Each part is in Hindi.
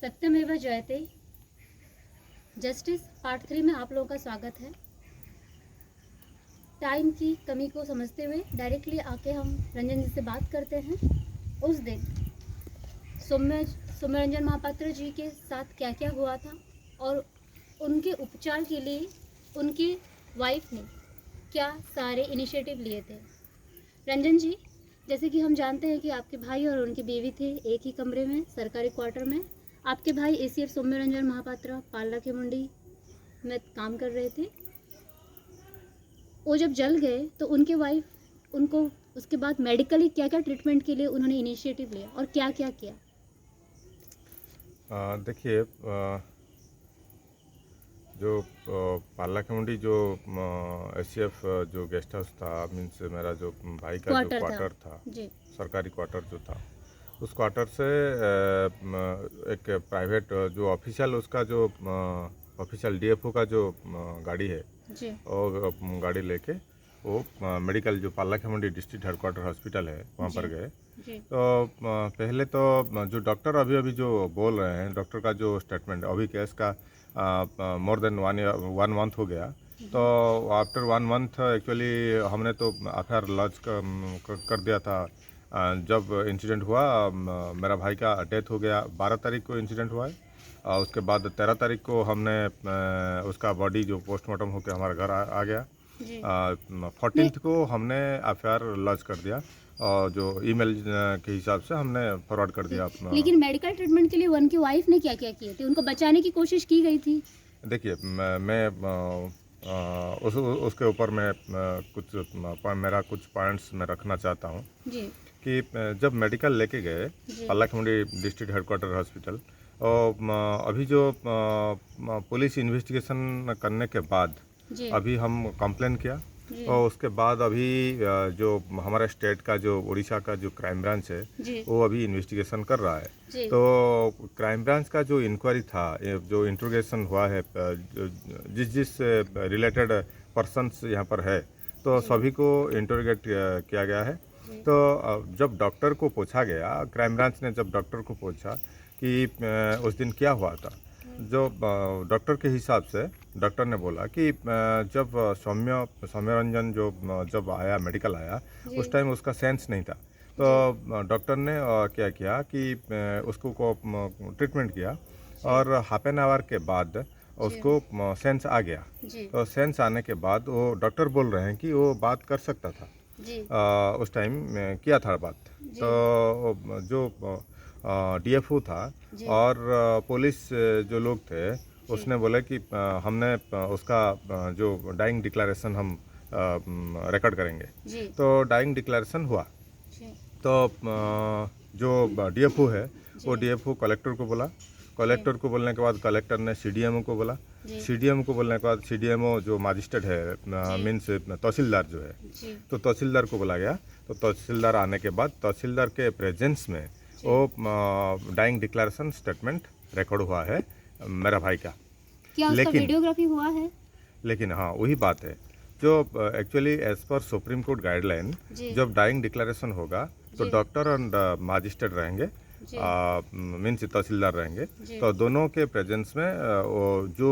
सत्यमेव जयते जस्टिस पार्ट 3 में आप लोगों का स्वागत है। टाइम की कमी को समझते हुए डायरेक्टली आके हम रंजन जी से बात करते हैं। उस दिन सौम्यरंजन महापात्र जी के साथ क्या क्या हुआ था और उनके उपचार के लिए उनकी वाइफ ने क्या सारे इनिशिएटिव लिए थे। रंजन जी, जैसे कि हम जानते हैं कि आपके भाई और उनकी बीवी थे एक ही कमरे में सरकारी क्वार्टर में। आपके भाई एसीएफ सौम्यरंजन महापात्रा पालाखेमुंडी में काम कर रहे थे। वो जब जल गए तो उनके वाइफ उनको उसके बाद मेडिकली क्या क्या ट्रीटमेंट के लिए उन्होंने इनिशिएटिव लिया और क्या क्या किया। देखिए, जो पालाखेमुंडी जो एसीएफ जो गेस्ट हाउस था, मीन्स मेरा जो भाई का जो क्वार्टर था जी। सरकारी क्वार्टर जो था, उस क्वार्टर से एक प्राइवेट जो ऑफिशियल उसका जो ऑफिशियल डीएफओ का जो गाड़ी है जी। और गाड़ी लेके वो मेडिकल जो पालाखेमुंडी डिस्ट्रिक्ट हेडक्वार्टर हॉस्पिटल है वहाँ पर गए। तो पहले तो जो डॉक्टर अभी अभी जो बोल रहे हैं, डॉक्टर का जो स्टेटमेंट अभी केस का मोर देन 1 मंथ हो गया। तो आफ्टर 1 मंथ एक्चुअली हमने तो एफआईआर लॉन्च कर दिया था। जब इंसिडेंट हुआ, मेरा भाई का डेथ हो गया 12 तारीख को इंसिडेंट हुआ है। उसके बाद 13 तारीख को हमने उसका बॉडी जो पोस्टमार्टम होकर हमारे घर आ गया। 14th को हमने एफआईआर लॉन्च कर दिया और जो ईमेल के हिसाब से हमने फॉरवर्ड कर दिया अपना। लेकिन मेडिकल ट्रीटमेंट के लिए उनकी वाइफ ने क्या क्या किए थे? उनको बचाने की कोशिश की गई थी। देखिए, मैं उसके ऊपर मैं मेरा कुछ पॉइंट्स मैं रखना चाहता हूँ कि जब मेडिकल लेके गए पालाखेमुंडी डिस्ट्रिक्ट हेडक्वार्टर हॉस्पिटल, और अभी जो पुलिस इन्वेस्टिगेशन करने के बाद अभी हम कंप्लेन किया और उसके बाद अभी जो हमारा स्टेट का जो उड़ीसा का जो क्राइम ब्रांच है वो अभी इन्वेस्टिगेशन कर रहा है। तो क्राइम ब्रांच का जो इंक्वायरी था, जो इंट्रोगेशन हुआ है, जिस रिलेटेड पर्सन्स यहाँ पर है, तो सभी को इंटरोगेट किया गया है। तो जब डॉक्टर को पूछा गया, क्राइम ब्रांच ने जब डॉक्टर को पूछा कि उस दिन क्या हुआ था, जो डॉक्टर के हिसाब से डॉक्टर ने बोला कि जब सौम्यरंजन जब आया, मेडिकल आया, उस टाइम उसका सेंस नहीं था। तो डॉक्टर ने क्या किया कि उसको ट्रीटमेंट किया और हाफ एन आवर के बाद उसको सेंस आ गया। तो सेंस आने के बाद वो डॉक्टर बोल रहे हैं कि वो बात कर सकता था। उस टाइम किया था बात। तो जो डीएफओ था और पुलिस जो लोग थे, उसने बोला कि हमने उसका जो डाइंग डिक्लेरेशन हम रिकॉर्ड करेंगे। तो डाइंग डिक्लेरेशन हुआ। तो जो डीएफओ है वो डीएफओ कलेक्टर को बोला। कलेक्टर को बोलने के बाद कलेक्टर ने सीडीएमओ को बोला। सीडीएमओ को बोलने के बाद सीडीएमओ जो मजिस्ट्रेट है, मीन्स तहसीलदार जो है, तो तहसीलदार को बोला गया। तो तहसीलदार आने के बाद तहसीलदार के प्रेजेंस में वो डाइंग डिक्लेरेशन स्टेटमेंट रिकॉर्ड हुआ है मेरा भाई का। क्या उसका वीडियोग्राफी हुआ है? लेकिन हाँ, वही बात है जो actually as per supreme court guideline, जब डाइंग डिक्लेरेशन होगा तो डॉक्टर और मजिस्ट्रेट रहेंगे, मीन्स तहसीलदार रहेंगे। तो दोनों के प्रेजेंस में वो जो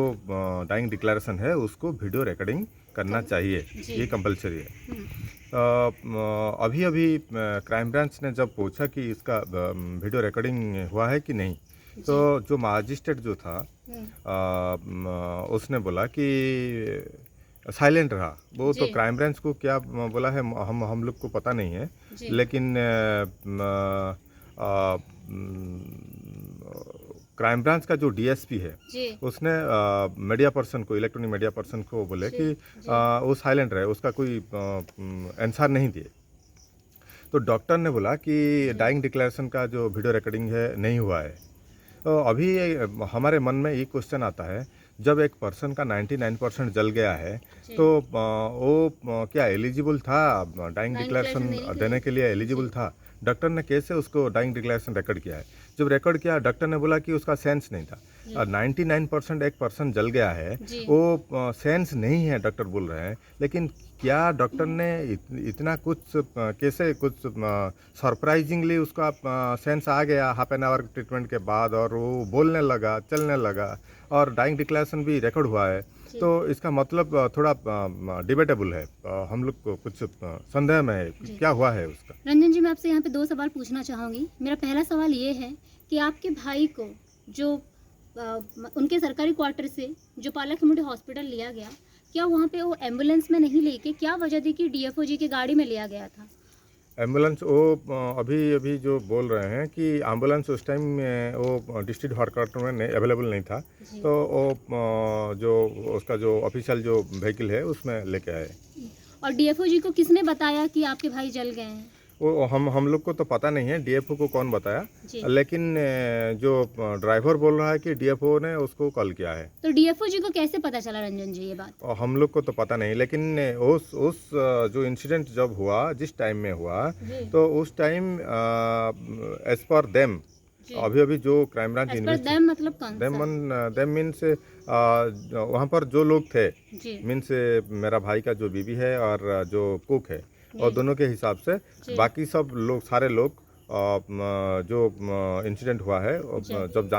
डाइंग डिक्लेरेशन है उसको वीडियो रिकॉर्डिंग करना चाहिए, ये कंपलसरी है। अभी अभी क्राइम ब्रांच ने जब पूछा कि इसका वीडियो रिकॉर्डिंग हुआ है कि नहीं, तो जो मजिस्ट्रेट जो था उसने बोला कि साइलेंट रहा। वो तो क्राइम ब्रांच को क्या बोला है हम लोग को पता नहीं है, लेकिन क्राइम ब्रांच का जो डीएसपी है उसने मीडिया पर्सन को, इलेक्ट्रॉनिक मीडिया पर्सन को बोले कि वो साइलेंट रहे, उसका कोई आंसर नहीं दिए। तो डॉक्टर ने बोला कि डाइंग डिक्लेरेशन का जो वीडियो रिकॉर्डिंग है नहीं हुआ है। तो अभी हमारे मन में ये क्वेश्चन आता है, जब एक पर्सन का 99% जल गया है तो वो क्या एलिजिबल था? डाइंग डिक्लेरेशन देने के लिए एलिजिबल था? डॉक्टर ने कैसे उसको डाइंग डिक्लेरेशन रिकॉर्ड किया है? जब रिकॉर्ड किया, डॉक्टर ने बोला कि उसका सेंस नहीं था। 99% एक पर्सन जल गया है, वो सेंस नहीं है डॉक्टर बोल रहे हैं, लेकिन क्या डॉक्टर ने इतना कुछ कैसे कुछ सरप्राइजिंगली उसका सेंस आ गया हाफ एन आवर ट्रीटमेंट के बाद, और वो बोलने लगा, चलने लगा, और डाइंग डिक्लेरेशन भी रिकॉर्ड हुआ है। तो इसका मतलब थोड़ा डिबेटेबल है, हम लोग को कुछ संदेह में है क्या हुआ है उसका। रंजन जी, मैं आपसे यहाँ पे 2 सवाल पूछना चाहूँगी। मेरा पहला सवाल ये है कि आपके भाई को जो उनके सरकारी क्वार्टर से जो पाला खिमुड़ी हॉस्पिटल लिया गया, क्या वहाँ पे वो एम्बुलेंस में नहीं लेके क्या वजह थी कि डीएफओ जी की गाड़ी में लिया गया था? एम्बुलेंस वो अभी जो बोल रहे हैं कि एम्बुलेंस उस टाइम वो डिस्ट्रिक्ट हेडक्वार्टर में अवेलेबल नहीं था, तो वो जो उसका जो ऑफिशियल जो व्हीकल है उसमें लेके आए। और डीएफओ जी को किसने बताया कि आपके भाई जल गए हैं? वो हम लोग को तो पता नहीं है डीएफओ को कौन बताया, लेकिन जो ड्राइवर बोल रहा है कि डीएफओ ने उसको कॉल किया है। तो डीएफओ जी को कैसे पता चला रंजन जी ये बात? हम लोग को तो पता नहीं, लेकिन उस जो इंसिडेंट जब हुआ, जिस टाइम में हुआ, तो उस टाइम एज पर देम अभी जो क्राइम ब्रांच मतलब कौन देम मीन्स वहाँ पर जो लोग थे, मीन्स मेरा भाई का जो बीवी है और जो कुक है, और दोनों के हिसाब से बाकी सब लोग, सारे लोग जो इंसिडेंट हुआ है, जब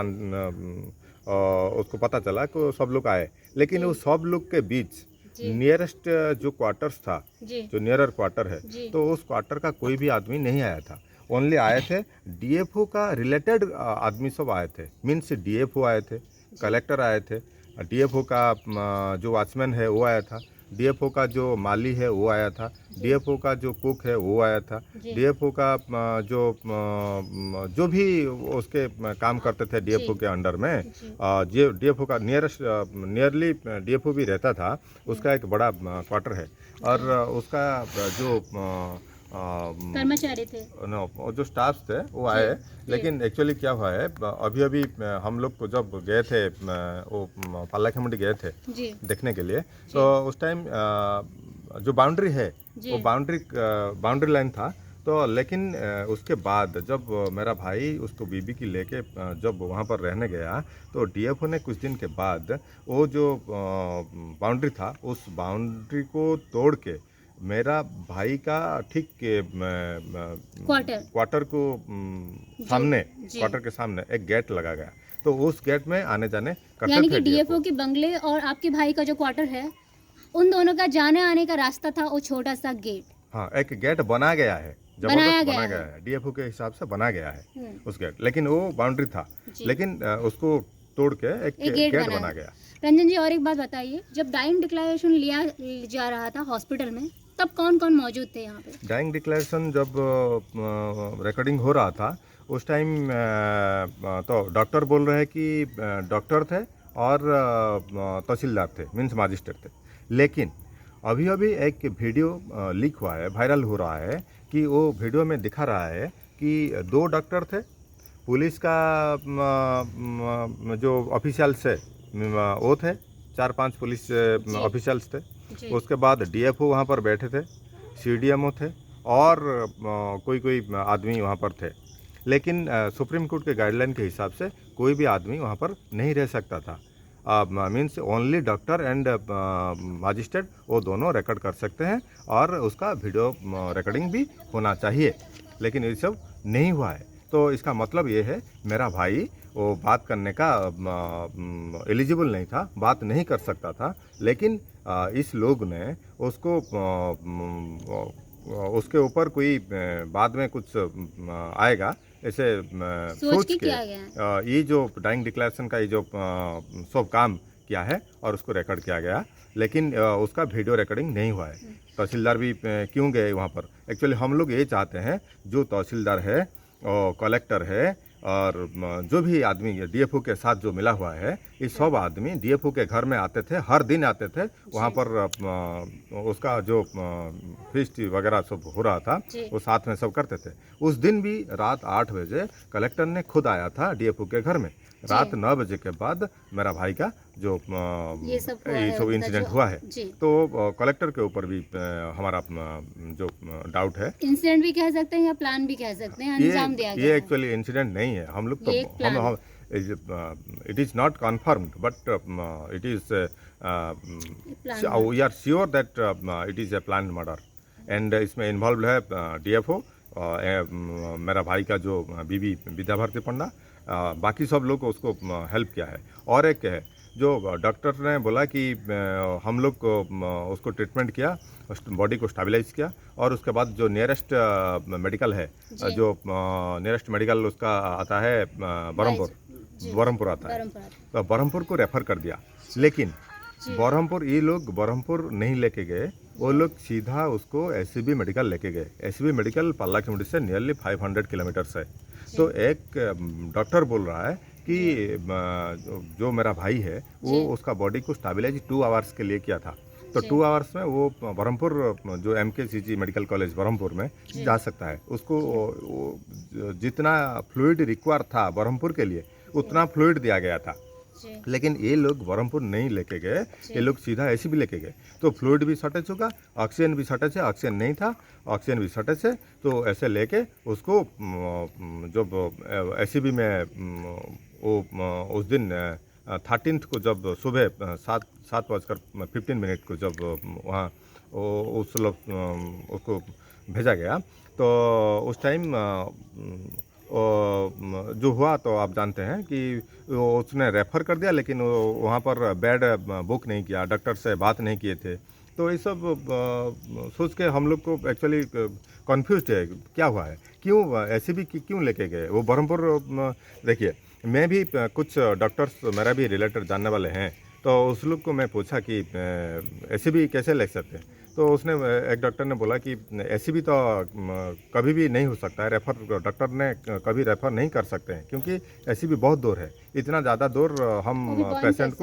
उसको पता चला कि सब लोग आए, लेकिन वो सब लोग के बीच नियरेस्ट जो क्वार्टर्स था, जो नियरर क्वार्टर है, तो उस क्वार्टर का कोई भी आदमी नहीं आया था। ओनली आए थे डीएफओ का रिलेटेड आदमी सब आए थे, मीन्स डीएफओ आए थे, कलेक्टर आए थे, डीएफओ का जो वॉचमैन है वो आया था, डीएफओ का जो माली है वो आया था, डीएफओ का जो कुक है वो आया था, डीएफओ का जो भी उसके काम करते थे डीएफओ के अंडर में, डीएफओ का नियरली डीएफओ भी रहता था, उसका एक बड़ा क्वार्टर है, और उसका जो कर्मचारी थे, जो स्टाफ थे वो आए। लेकिन एक्चुअली क्या हुआ है, अभी हम लोग को जब गए थे वो पाला खिमुड़ी गए थे देखने के लिए, तो उस टाइम जो बाउंड्री है वो बाउंड्री लाइन था। तो लेकिन उसके बाद जब मेरा भाई उसको बीबी की लेके जब वहाँ पर रहने गया, तो डीएफओ ने कुछ दिन के बाद वो जो बाउंड्री था, उस बाउंड्री को तोड़ के मेरा भाई का ठीक क्वार्टर को सामने, क्वार्टर के सामने एक गेट लगा गया, तो उस गेट में आने जाने करते थे। यानी कि डीएफओ के बंगले और आपके भाई का जो क्वार्टर है, उन दोनों का जाने आने का रास्ता था वो छोटा सा गेट। हाँ, एक गेट बना गया है, जबरदस्त बना गया है, डीएफओ के हिसाब से बना गया है उस गेट, लेकिन वो बाउंड्री था, लेकिन उसको तोड़ के एक गेट बना गया। रंजन जी, और एक बात बताइए, जब डाइंग डिक्लेरेशन लिया जा रहा था हॉस्पिटल में, तब कौन कौन मौजूद थे यहाँ पे? डाइंग डिक्लेरेशन जब रिकॉर्डिंग हो रहा था, उस टाइम तो डॉक्टर बोल रहे हैं कि डॉक्टर थे और तहसीलदार थे, मीन्स मजिस्ट्रेट थे। लेकिन अभी एक वीडियो लीक हुआ है, वायरल हो रहा है, कि वो वीडियो में दिखा रहा है कि 2 डॉक्टर थे, पुलिस का जो ऑफिशियल्स है वो थे, 4-5 पुलिस ऑफिशियल्स थे, उसके बाद डीएफओ वहाँ पर बैठे थे, सीडीएमओ थे, और कोई आदमी वहाँ पर थे। लेकिन सुप्रीम कोर्ट के गाइडलाइन के हिसाब से कोई भी आदमी वहाँ पर नहीं रह सकता था, means only doctor and magistrate वो दोनों रिकॉर्ड कर सकते हैं, और उसका वीडियो रिकॉर्डिंग भी होना चाहिए, लेकिन ये सब नहीं हुआ है। तो इसका मतलब ये है मेरा भाई वो बात करने का एलिजिबल नहीं था, बात नहीं कर सकता था, लेकिन इस लोग ने उसको उसके ऊपर कोई बाद में कुछ आएगा ऐसे सोच के ये जो डाइंग डिक्लेरेशन का ये जो सब काम किया है और उसको रिकॉर्ड किया गया, लेकिन उसका वीडियो रिकॉर्डिंग नहीं हुआ है। तहसीलदार भी क्यों गए वहाँ पर? एक्चुअली हम लोग ये चाहते हैं जो तहसीलदार है और कलेक्टर है और जो भी आदमी डीएफओ के साथ जो मिला हुआ है, ये सब आदमी डीएफओ के घर में आते थे, हर दिन आते थे वहाँ पर, उसका जो फीस्ट वगैरह सब हो रहा था वो साथ में सब करते थे। उस दिन भी रात 8 बजे कलेक्टर ने खुद आया था डीएफओ के घर में। रात 9 बजे के बाद मेरा भाई का जो ये सब इंसिडेंट हुआ है, तो कलेक्टर के ऊपर भी हमारा जो डाउट है। इंसिडेंट भी कह सकते हैं या प्लान भी कह सकते हैं, अंजाम दिया गया। ये एक्चुअली इंसिडेंट नहीं है, हम लोग तो it is not confirmed, but it is we are sure that it is a planned murder. And इसमें इन्वॉल्व है DFO, मेरा भाई का जो बीवी विद्या भारती पंडा, बाकी सब लोग को उसको हेल्प किया है। और एक है जो डॉक्टर ने बोला कि हम लोग को उसको ट्रीटमेंट किया, बॉडी को स्टेबलाइज किया, और उसके बाद जो नियरेस्ट मेडिकल है, जो नियरेस्ट मेडिकल उसका आता है बरहमपुर आता है, तो बरहमपुर को रेफ़र कर दिया। लेकिन बरहमपुर ये लोग बरहमपुर नहीं लेके गए, वो लोग सीधा उसको SCB मेडिकल लेके गए। SCB मेडिकल पालाखेमुंडी से नियरली 500 किलोमीटर्स है। तो एक डॉक्टर बोल रहा है कि जो मेरा भाई है वो उसका बॉडी को स्टेबलाइज 2 आवर्स के लिए किया था, तो 2 आवर्स में वो बरहमपुर जो MKCG मेडिकल कॉलेज बरहमपुर में जा सकता है। उसको जितना फ्लूइड रिक्वायर था बरहमपुर के लिए उतना फ्लूइड दिया गया था। लेकिन ये लोग बरहमपुर नहीं लेके गए, ये लोग सीधा SCB लेके गए। तो फ्लूइड भी शॉर्टेज होगा, ऑक्सीजन भी शॉर्टेज है, ऑक्सीजन नहीं था, ऑक्सीजन भी शॉर्टेज है। तो ऐसे लेके उसको जब SCB में वो उस दिन 13 को जब सुबह 7:15 को जब वहाँ उस लोग उसको भेजा गया, तो उस टाइम जो हुआ तो आप जानते हैं कि उसने रेफ़र कर दिया, लेकिन वहाँ पर बेड बुक नहीं किया, डॉक्टर से बात नहीं किए थे। तो ये सब सोच के हम लोग को एक्चुअली कन्फ्यूज है क्या हुआ है, क्यों SCB क्यों लेके गए वो बरहमपुर। देखिए, मैं भी कुछ डॉक्टर्स मेरा भी रिलेटेड जानने वाले हैं, तो उस लोग को मैं पूछा कि SCB कैसे ले सकते हैं। तो उसने एक डॉक्टर ने बोला कि SCB तो कभी भी नहीं हो सकता है, रेफ़र डॉक्टर ने कभी रेफ़र नहीं कर सकते हैं, क्योंकि SCB बहुत दूर है, इतना ज़्यादा दूर हम पेशेंट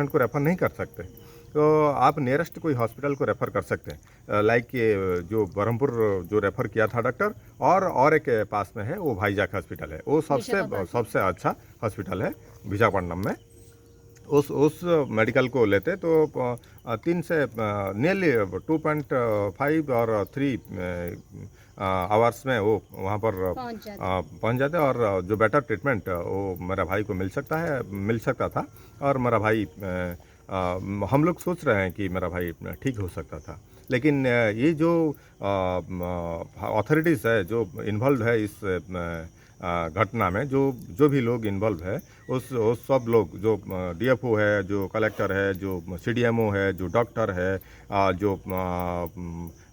को रेफ़र नहीं कर सकते। तो आप नियरेस्ट कोई हॉस्पिटल को रेफ़र कर सकते हैं, लाइक जो बरहमपुर जो रेफ़र किया था डॉक्टर, और एक पास में है वो भाईजाक हॉस्पिटल है, वो सबसे अच्छा हॉस्पिटल है विशाखापट्टनम में। उस मेडिकल को लेते तो 3 से नियरली 2.5 और 3 आवर्स में वो वहाँ पर पहुँच जाते, और जो बेटर ट्रीटमेंट वो मेरा भाई को मिल सकता था। और मेरा भाई हम लोग सोच रहे हैं कि मेरा भाई ठीक हो सकता था। लेकिन ये जो अथॉरिटीज़ है जो इन्वॉल्व है इस घटना में, जो भी लोग इन्वॉल्व है, उस सब लोग, जो DFO है, जो कलेक्टर है, जो CDMO है, जो डॉक्टर है, जो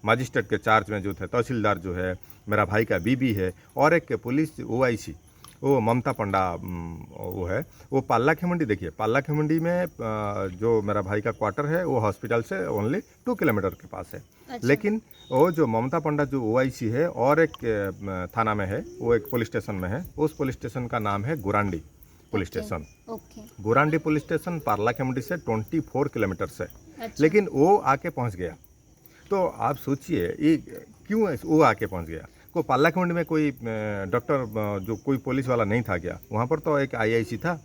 मजिस्ट्रेट के चार्ज में जो थे, तहसीलदार जो है, मेरा भाई का बीबी है, और एक पुलिस OIC वो ममता पंडा वो है, वो पालाखेमुंडी। देखिए, पालाखेमुंडी में जो मेरा भाई का क्वार्टर है वो हॉस्पिटल से ओनली 2 किलोमीटर के पास है। अच्छा। लेकिन वो जो ममता पंडा जो OIC है और एक थाना में है, वो एक पुलिस स्टेशन में है, उस पुलिस स्टेशन का नाम है Gurandi police station. Gurandi police station Paralakhemundi से 24 किलोमीटर से। अच्छा। लेकिन वो आके पहुंच गया। तो आप सोचिए ये क्यों वो आके पहुंच गया। को पालाखेमुंडी में कोई डॉक्टर जो कोई पुलिस वाला नहीं था क्या? वहाँ पर तो एक IIC था,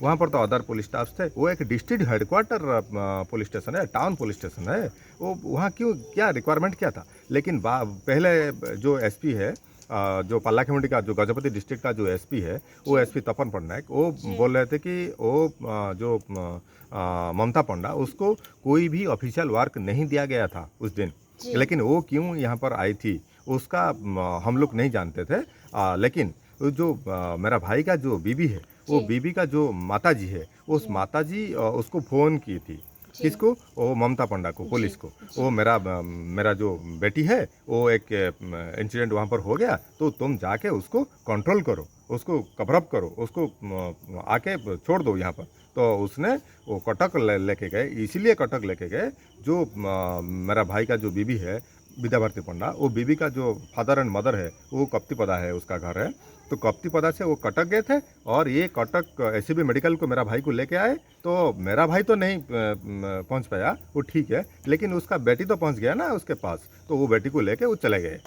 वहाँ पर तो अदर पुलिस स्टाफ थे। वो एक डिस्ट्रिक्ट हेडक्वार्टर पुलिस स्टेशन है, टाउन पुलिस स्टेशन है, वो वहाँ क्यों, क्या रिक्वायरमेंट क्या था? लेकिन पहले जो SP है, जो पालाखेमुंडी का जो गजपति डिस्ट्रिक्ट का जो SP है, वो SP तपन पटनायक, वो बोल रहे थे कि वो जो ममता पंडा, उसको कोई भी ऑफिशियल वर्क नहीं दिया गया था उस दिन। लेकिन वो क्यों यहाँ पर आई थी उसका हम लोग नहीं जानते थे। लेकिन जो मेरा भाई का जो बीबी है, वो बीबी का जो माताजी है, उस माताजी उसको फ़ोन की थी। किसको? वो ममता पंडा को, पुलिस को। वो मेरा जो बेटी है, वो एक इंसिडेंट वहाँ पर हो गया, तो तुम जाके उसको कंट्रोल करो, उसको कवरअप करो, उसको आके छोड़ दो यहाँ पर। तो उसने वो कटक लेके गए, इसीलिए कटक लेके गए। जो मेरा भाई का जो बीबी है विद्या भारती पंडा, वो बीबी का जो फादर एंड मदर है वो कप्तीपदा है, उसका घर है। तो कप्तीपदा से वो कटक गए थे, और ये कटक SCB मेडिकल को मेरा भाई को लेके आए। तो मेरा भाई तो नहीं पहुंच पाया, वो ठीक है, लेकिन उसका बेटी तो पहुंच गया ना उसके पास, तो वो बेटी को लेके वो चले गए।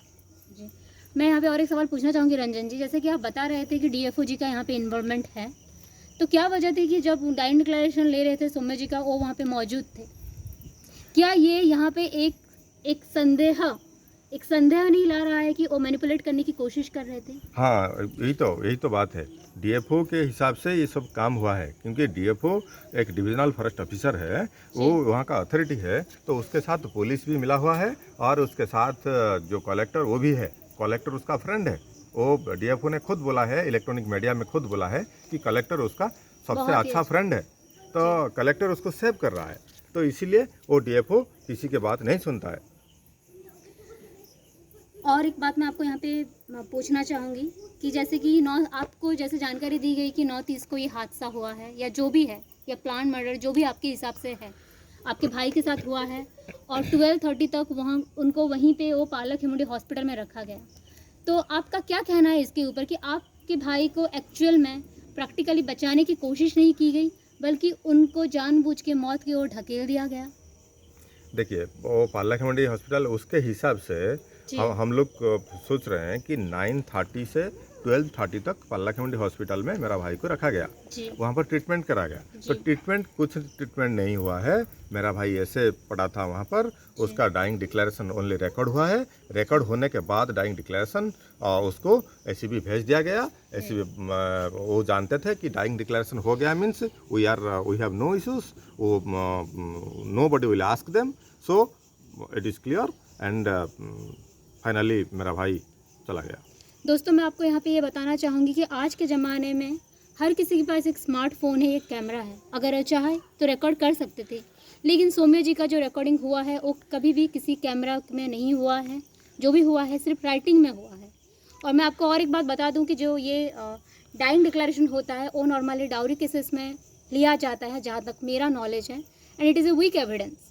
जी, मैं यहाँ पे और एक सवाल पूछना चाहूँगी रंजन जी। जैसे कि आप बता रहे थे कि DFO जी का यहाँ पे इन्वॉल्वमेंट है, तो क्या वजह थी कि जब डाइंग डिक्लेरेशन ले रहे थे सौम्य जी का, वो वहाँ पे मौजूद थे? क्या ये यहाँ पे एक संदेह एक संदेह नहीं ला रहा है कि वो मैनिपुलेट करने की कोशिश कर रहे थे? हाँ, यही तो बात है। डीएफओ के हिसाब से ये सब काम हुआ है, क्योंकि डीएफओ एक डिविजनल फॉरेस्ट ऑफिसर है, वो वहाँ का अथॉरिटी है, तो उसके साथ पुलिस भी मिला हुआ है और उसके साथ जो कलेक्टर वो भी है। कलेक्टर उसका फ्रेंड है। वो डीएफओ ने खुद बोला है, इलेक्ट्रॉनिक मीडिया में खुद बोला है कि कलेक्टर उसका सबसे अच्छा फ्रेंड है, तो कलेक्टर उसको सेव कर रहा है, तो इसीलिए वो डीएफओ किसी की बात नहीं सुनता है। और एक बात मैं आपको यहाँ पे पूछना चाहूँगी कि जैसे कि आपको जैसे जानकारी दी गई कि 9/30 को ये हादसा हुआ है या जो भी है, या प्लान मर्डर जो भी आपके हिसाब से है, आपके भाई के साथ हुआ है और 12:30 तक वहाँ उनको वहीं पे वो पालक हिमुंडी हॉस्पिटल में रखा गया। तो आपका क्या कहना है इसके ऊपर कि आपके भाई को एक्चुअल में प्रैक्टिकली बचाने की कोशिश नहीं की गई, बल्कि उनको जानबूझ के मौत की ओर ढकेल दिया गया? देखिए, वो पालक हिमुंडी हॉस्पिटल उसके हिसाब से हम लोग सोच रहे हैं कि 9:30 से 12:30 तक पालक हिमुंडी हॉस्पिटल में मेरा भाई को रखा गया, वहाँ पर ट्रीटमेंट करा गया। तो कुछ ट्रीटमेंट नहीं हुआ है। मेरा भाई ऐसे पड़ा था वहाँ पर, उसका डाइंग डिक्लेरेशन ओनली रिकॉर्ड हुआ है। रिकॉर्ड होने के बाद डाइंग डिक्लेरेशन उसको एसीबी भेज दिया गया। एसीबी वो जानते थे कि डाइंग डिक्लेरेशन हो गया means we have no issues, nobody will ask them, so it is clear and finally मेरा भाई चला गया। दोस्तों, मैं आपको यहाँ पे ये बताना चाहूँगी कि आज के ज़माने में हर किसी के पास एक स्मार्टफोन है, एक कैमरा है, अगर चाहे तो रिकॉर्ड कर सकते थे। लेकिन सौम्या जी का जो रिकॉर्डिंग हुआ है वो कभी भी किसी कैमरा में नहीं हुआ है, जो भी हुआ है सिर्फ राइटिंग में हुआ है। और मैं आपको और एक बात बता दूँ कि जो ये डाइंग डिक्लेरेशन होता है वो नॉर्मली डाउरी केसेस में लिया जाता है, जहाँ तक मेरा नॉलेज है, and it is a weak evidence.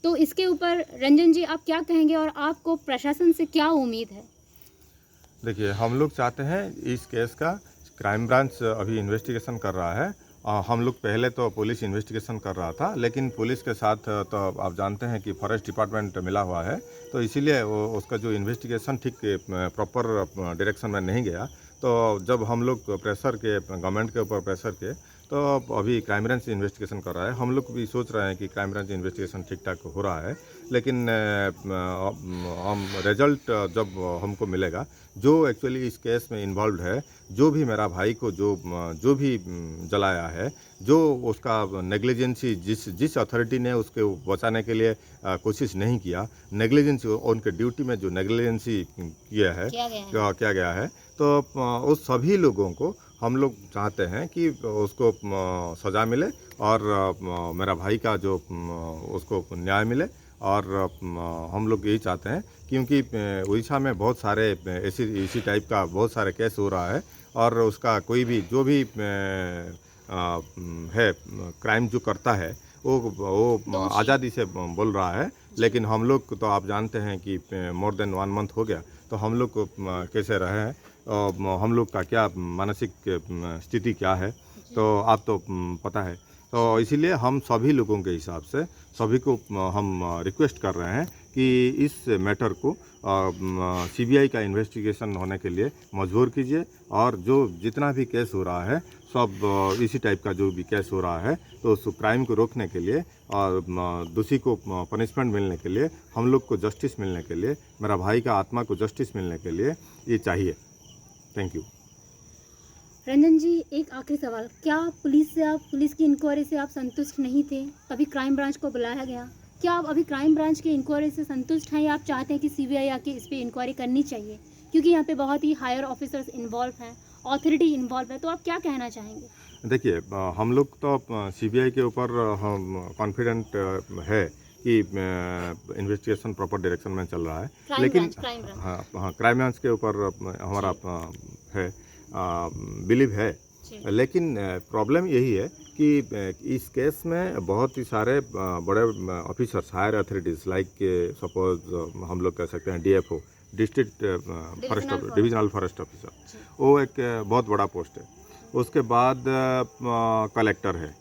तो इसके ऊपर रंजन जी आप क्या कहेंगे और आपको प्रशासन से क्या उम्मीद है? देखिए, हम लोग चाहते हैं इस केस का क्राइम ब्रांच अभी इन्वेस्टिगेशन कर रहा है। हम लोग पहले तो पुलिस इन्वेस्टिगेशन कर रहा था, लेकिन पुलिस के साथ तो आप जानते हैं कि फॉरेस्ट डिपार्टमेंट मिला हुआ है, तो इसीलिए उसका जो इन्वेस्टिगेशन ठीक प्रॉपर डायरेक्शन में नहीं गया। तो जब हम लोग प्रेशर के गवर्नमेंट के ऊपर प्रेशर के, तो अभी क्राइम ब्रांच इन्वेस्टिगेशन कर रहा है। हम लोग भी सोच रहे हैं कि क्राइम ब्रांच इन्वेस्टिगेशन ठीक ठाक हो रहा है, लेकिन हम रिजल्ट जब हमको मिलेगा, जो एक्चुअली इस केस में इन्वॉल्व है, जो भी मेरा भाई को जो भी जलाया है, जो उसका नेग्लिजेंसी, जिस अथॉरिटी ने उसके बचाने के लिए कोशिश नहीं किया, नेग्लिजेंसी उनके ड्यूटी में जो नेग्लिजेंसी किया गया है, तो उस सभी लोगों को हम लोग चाहते हैं कि उसको सज़ा मिले और मेरा भाई का जो उसको न्याय मिले। और हम लोग यही चाहते हैं, क्योंकि उड़ीसा में बहुत सारे इसी टाइप का बहुत सारे केस हो रहा है, और उसका कोई भी जो भी है क्राइम जो करता है वो आज़ादी से बोल रहा है। लेकिन हम लोग तो आप जानते हैं कि मोर देन 1 मंथ हो गया, तो हम लोग को कैसे रहे हैं, हम लोग का क्या मानसिक स्थिति क्या है, तो आप तो पता है। तो इसीलिए हम सभी लोगों के हिसाब से सभी को हम रिक्वेस्ट कर रहे हैं कि इस मैटर को सीबीआई का इन्वेस्टिगेशन होने के लिए मजबूर कीजिए, और जो जितना भी केस हो रहा है सब इसी टाइप का जो भी केस हो रहा है, तो उस क्राइम को रोकने के लिए और दोषी को पनिशमेंट मिलने के लिए, हम लोग को जस्टिस मिलने के लिए, मेरा भाई का आत्मा को जस्टिस मिलने के लिए ये चाहिए। Thank you. रंजन जी, एक आखिरी सवाल, क्या पुलिस की इंक्वायरी से आप संतुष्ट नहीं थे? कभी क्राइम ब्रांच को बुलाया गया, क्या आप अभी क्राइम ब्रांच की इंक्वायरी से संतुष्ट हैं, या आप चाहते हैं कि सीबीआई आके इस पर इंक्वायरी करनी चाहिए? क्योंकि यहाँ पे बहुत ही हायर ऑफिसर्स इन्वॉल्व हैं, अथॉरिटी इन्वॉल्व है, तो आप क्या कहना चाहेंगे? देखिए, हम लोग तो सीबीआई के ऊपर हम कॉन्फिडेंट है कि इन्वेस्टिगेशन प्रॉपर डायरेक्शन में चल रहा है, लेकिन हाँ, क्राइम ब्रांच के ऊपर हमारा है बिलीव है। लेकिन प्रॉब्लम यही है कि इस केस में बहुत ही सारे बड़े officers, higher authorities like suppose हम लोग कह सकते हैं DFO, district forest divisional forest officer, वो एक बहुत बड़ा पोस्ट है। उसके बाद कलेक्टर है,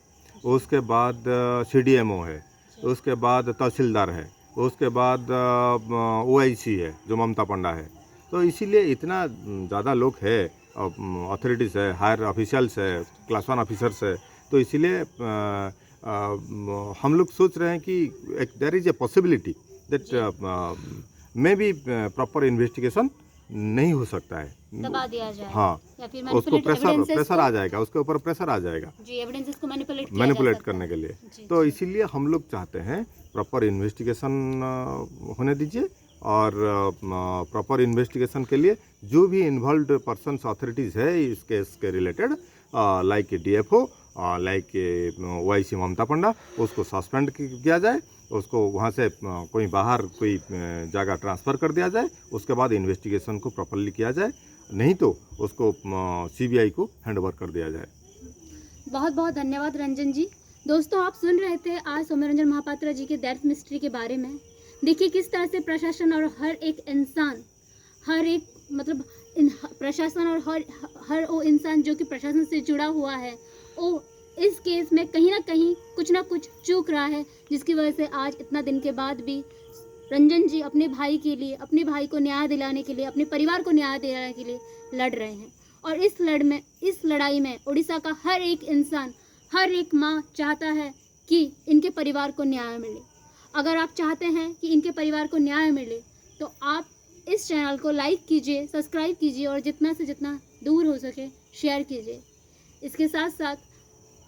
उसके बाद सीडीएमओ है, उसके बाद तहसीलदार है, उसके बाद ओआईसी है जो ममता पंडा है। तो इसीलिए इतना ज़्यादा लोग है, अथॉरिटीज़ है, हायर ऑफिशियल्स है, क्लास 1 ऑफिसर्स है। तो इसीलिए हम लोग सोच रहे हैं कि there is a possibility that में भी प्रॉपर इन्वेस्टिगेशन नहीं हो सकता है, दबा दिया जाए। हाँ, या फिर उसको प्रेशर आ जाएगा, उसके ऊपर प्रेशर आ जाएगा जी, एविडेंसेस को मैनिपुलेट करने के लिए। तो इसीलिए हम लोग चाहते हैं प्रॉपर इन्वेस्टिगेशन होने दीजिए, और प्रॉपर इन्वेस्टिगेशन के लिए जो भी इन्वॉल्व्ड पर्सन्स अथॉरिटीज़ है इस केस के related, like DFO, like YC ममता पंडा, उसको सस्पेंड किया जाए, उसको वहाँ से कोई बाहर कोई जगह ट्रांसफ़र कर दिया जाए, उसके बाद इन्वेस्टिगेशन को प्रॉपरली किया जाए, नहीं तो उसको CBI को हैंडओवर कर दिया जाए। बहुत बहुत धन्यवाद रंजन जी। दोस्तों, आप सुन रहे थे आज सौम्यरंजन महापात्रा जी के डेथ मिस्ट्री के बारे में। देखिए किस तरह से प्रशासन और हर एक इंसान, हर एक मतलब प्रशासन और हर वो इंसान जो कि प्रशासन से जुड़ा हुआ है, वो इस केस में कहीं ना कुछ चूक रहा है, जिसकी वजह से आज इतना दिन के बाद भी रंजन जी अपने भाई के लिए, अपने भाई को न्याय दिलाने के लिए, अपने परिवार को न्याय दिलाने के लिए लड़ रहे हैं। और इस लड़ाई में उड़ीसा का हर एक इंसान, हर एक माँ चाहता है कि इनके परिवार को न्याय मिले। अगर आप चाहते हैं कि इनके परिवार को न्याय मिले तो आप इस चैनल को लाइक कीजिए, सब्सक्राइब कीजिए और जितना से जितना दूर हो सके शेयर कीजिए। इसके साथ साथ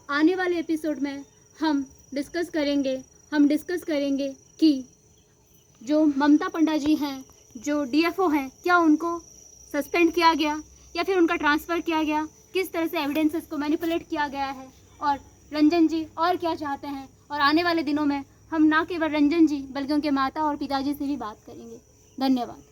आने वाले एपिसोड में हम डिस्कस करेंगे कि जो ममता पंडा जी हैं, जो DFO हैं, क्या उनको सस्पेंड किया गया या फिर उनका ट्रांसफ़र किया गया, किस तरह से एविडेंसेस को मैनिपुलेट किया गया है, और रंजन जी और क्या चाहते हैं। और आने वाले दिनों में हम ना केवल रंजन जी बल्कि उनके माता और पिताजी से भी बात करेंगे। धन्यवाद।